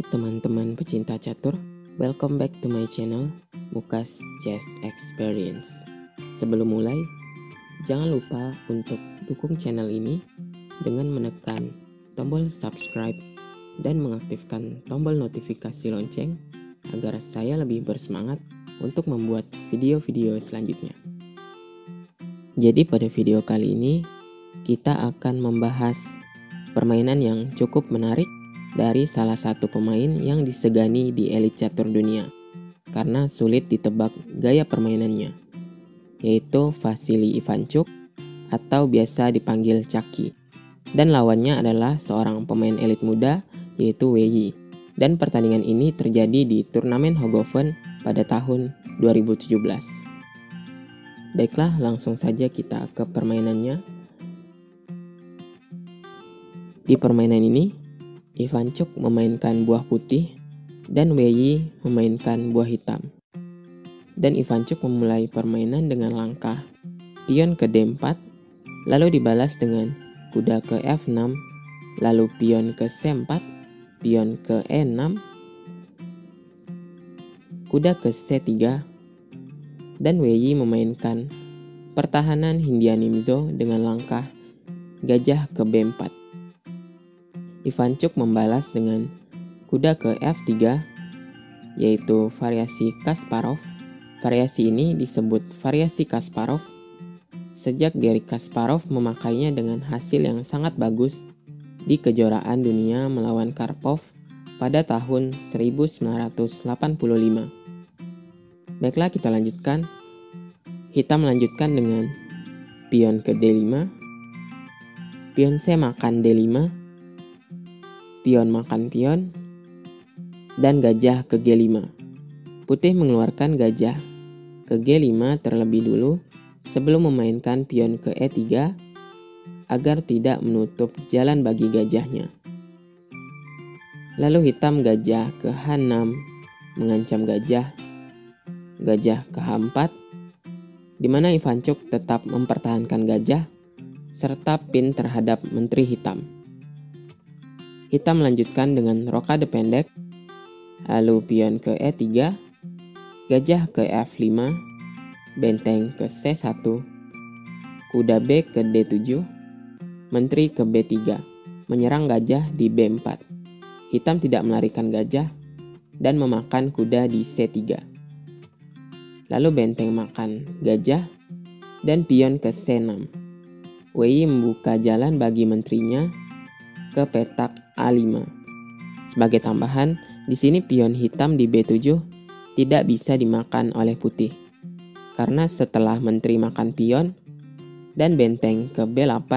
teman-teman pecinta catur, welcome back to my channel, Mukas Chess Experience. Sebelum mulai, jangan lupa untuk dukung channel ini dengan menekan tombol subscribe dan mengaktifkan tombol notifikasi lonceng agar saya lebih bersemangat untuk membuat video-video selanjutnya. Jadi pada video kali ini, kita akan membahas permainan yang cukup menarik dari salah satu pemain yang disegani di elit catur dunia karena sulit ditebak gaya permainannya, yaitu Vasily Ivanchuk atau biasa dipanggil Chucky. Dan lawannya adalah seorang pemain elit muda yaitu Wei Yi. Dan pertandingan ini terjadi di turnamen Hogofen pada tahun 2017. Baiklah, langsung saja kita ke permainannya. Di permainan ini, Ivanchuk memainkan buah putih dan Wei Yi memainkan buah hitam. Dan Ivanchuk memulai permainan dengan langkah pion ke D4, lalu dibalas dengan kuda ke F6, lalu pion ke C4, pion ke E6, kuda ke C3, dan Wei Yi memainkan pertahanan Hindia Nimzo dengan langkah gajah ke B4. Ivanchuk membalas dengan kuda ke F3, yaitu variasi Kasparov. Variasi ini disebut variasi Kasparov sejak Garry Kasparov memakainya dengan hasil yang sangat bagus di kejuaraan dunia melawan Karpov pada tahun 1985. Baiklah, kita lanjutkan. Hitam melanjutkan dengan pion ke D5, pion C makan D5, pion makan pion, dan gajah ke G5. Putih mengeluarkan gajah ke G5 terlebih dulu sebelum memainkan pion ke E3 agar tidak menutup jalan bagi gajahnya. Lalu hitam gajah ke H6 mengancam gajah ke H4, di mana Ivanchuk tetap mempertahankan gajah serta pin terhadap menteri hitam. Hitam melanjutkan dengan rokade pendek, lalu pion ke E3, gajah ke F5, benteng ke C1, kuda B ke D7, menteri ke B3, menyerang gajah di B4. Hitam tidak melarikan gajah dan memakan kuda di C3. Lalu benteng makan gajah dan pion ke C6. Wei Yi membuka jalan bagi menterinya ke petak A5. Sebagai tambahan, di sini pion hitam di B7 tidak bisa dimakan oleh putih. Karena setelah menteri makan pion dan benteng ke B8,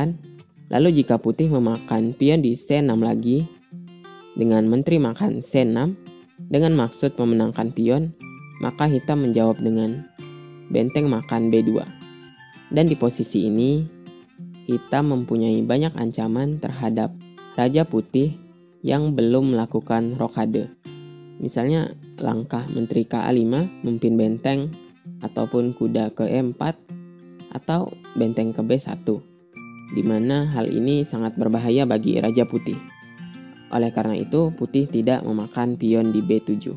lalu jika putih memakan pion di C6 lagi dengan menteri makan C6 dengan maksud memenangkan pion, maka hitam menjawab dengan benteng makan B2. Dan di posisi ini, hitam mempunyai banyak ancaman terhadap Raja Putih yang belum melakukan rokade. Misalnya langkah menteri ke A5 memimpin benteng, ataupun kuda ke E4, atau benteng ke B1, di mana hal ini sangat berbahaya bagi Raja Putih. Oleh karena itu, putih tidak memakan pion di B7.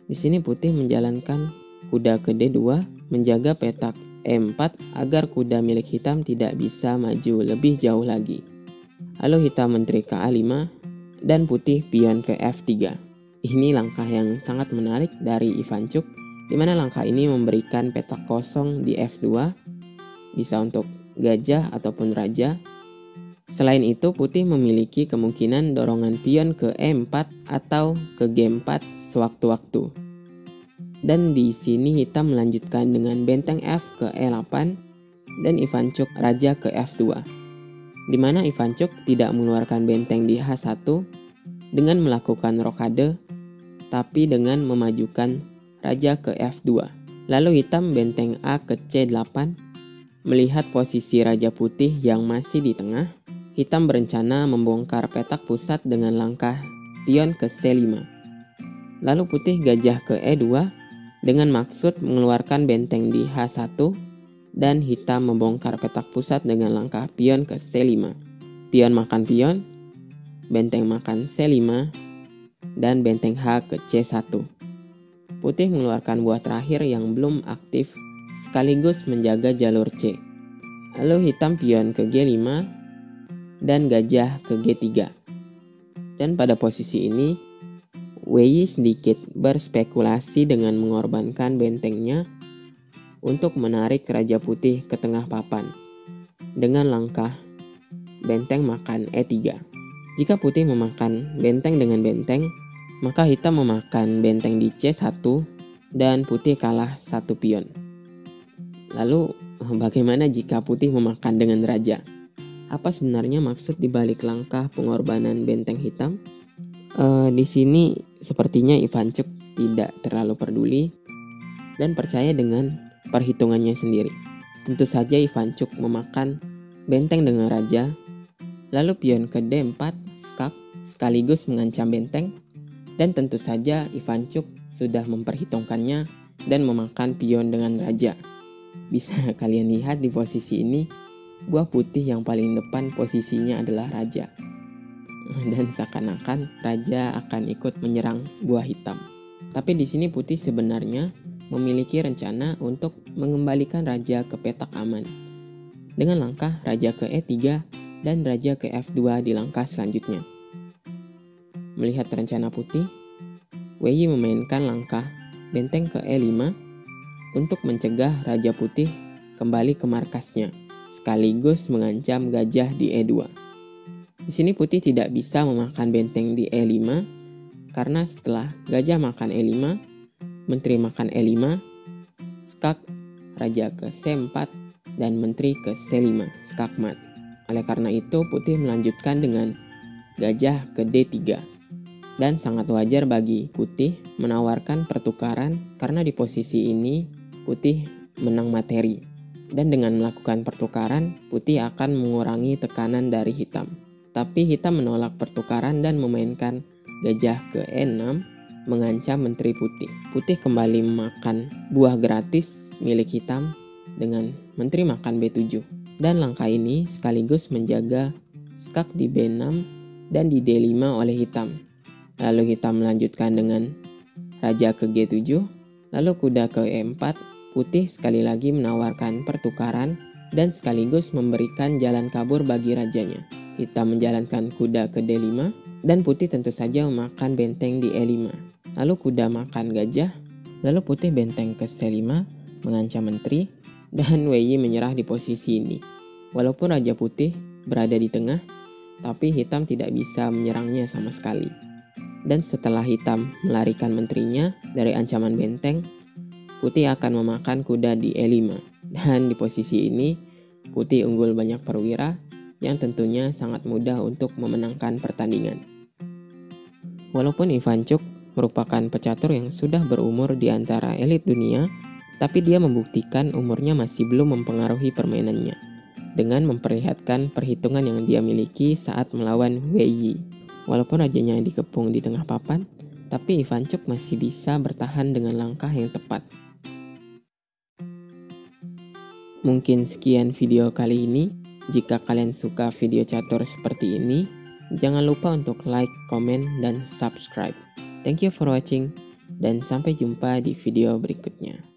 Di sini putih menjalankan kuda ke D2 menjaga petak E4 agar kuda milik hitam tidak bisa maju lebih jauh lagi. Lalu hitam menteri ke A5 dan putih pion ke F3. Ini langkah yang sangat menarik dari Ivanchuk, di mana langkah ini memberikan petak kosong di F2, bisa untuk gajah ataupun raja. Selain itu, putih memiliki kemungkinan dorongan pion ke E4 atau ke G4 sewaktu-waktu. Dan di sini hitam melanjutkan dengan benteng F ke E8 dan Ivanchuk raja ke F2. Di mana Ivanchuk tidak mengeluarkan benteng di H1 dengan melakukan rokade, tapi dengan memajukan raja ke F2. Lalu hitam benteng A ke C8. Melihat posisi Raja Putih yang masih di tengah, hitam berencana membongkar petak pusat dengan langkah pion ke C5. Lalu putih gajah ke E2 dengan maksud mengeluarkan benteng di H1, dan hitam membongkar petak pusat dengan langkah pion ke C5. Pion makan pion, benteng makan C5, dan benteng H ke C1. Putih mengeluarkan buah terakhir yang belum aktif sekaligus menjaga jalur C. Lalu hitam pion ke G5 dan gajah ke G3. Dan pada posisi ini, Wei sedikit berspekulasi dengan mengorbankan bentengnya untuk menarik Raja Putih ke tengah papan dengan langkah benteng makan E3. Jika putih memakan benteng dengan benteng, maka hitam memakan benteng di C1 dan putih kalah 1 pion. Lalu bagaimana jika putih memakan dengan raja? Apa sebenarnya maksud dibalik langkah pengorbanan benteng hitam? Di sini sepertinya Ivancuk tidak terlalu peduli dan percaya dengan perhitungannya sendiri. Tentu saja Ivancuk memakan benteng dengan raja, lalu pion ke D4 skak sekaligus mengancam benteng, dan tentu saja Ivancuk sudah memperhitungkannya dan memakan pion dengan raja. Bisa kalian lihat di posisi ini, buah putih yang paling depan posisinya adalah raja. Dan seakan-akan raja akan ikut menyerang buah hitam. Tapi di sini putih sebenarnya memiliki rencana untuk mengembalikan raja ke petak aman dengan langkah raja ke E3 dan raja ke F2 di langkah selanjutnya. Melihat rencana putih, Wei memainkan langkah benteng ke E5 untuk mencegah raja putih kembali ke markasnya, sekaligus mengancam gajah di E2. Di sini putih tidak bisa memakan benteng di E5 karena setelah gajah makan E5, menteri makan E5, skak raja ke C4 dan menteri ke C5, skakmat. Oleh karena itu putih melanjutkan dengan gajah ke D3. Dan sangat wajar bagi putih menawarkan pertukaran karena di posisi ini putih menang materi. Dan dengan melakukan pertukaran, putih akan mengurangi tekanan dari hitam. Tapi hitam menolak pertukaran dan memainkan gajah ke E6 mengancam menteri putih. Putih kembali memakan buah gratis milik hitam dengan menteri makan B7. Dan langkah ini sekaligus menjaga skak di B6 dan di D5 oleh hitam. Lalu hitam melanjutkan dengan raja ke G7, lalu kuda ke E4. Putih sekali lagi menawarkan pertukaran dan sekaligus memberikan jalan kabur bagi rajanya. Hitam menjalankan kuda ke D5 dan putih tentu saja memakan benteng di E5. Lalu kuda makan gajah, lalu putih benteng ke C5 mengancam menteri dan Wei menyerah di posisi ini. Walaupun raja putih berada di tengah, tapi hitam tidak bisa menyerangnya sama sekali. Dan setelah hitam melarikan menterinya dari ancaman benteng, putih akan memakan kuda di E5. Dan di posisi ini, putih unggul banyak perwira yang tentunya sangat mudah untuk memenangkan pertandingan. Walaupun Ivancuk merupakan pecatur yang sudah berumur di antara elit dunia, tapi dia membuktikan umurnya masih belum mempengaruhi permainannya dengan memperlihatkan perhitungan yang dia miliki saat melawan Wei. Walaupun rajanya dikepung di tengah papan, tapi Ivancuk masih bisa bertahan dengan langkah yang tepat. Mungkin sekian video kali ini. Jika kalian suka video catur seperti ini, jangan lupa untuk like, komen, dan subscribe. Thank you for watching, dan sampai jumpa di video berikutnya.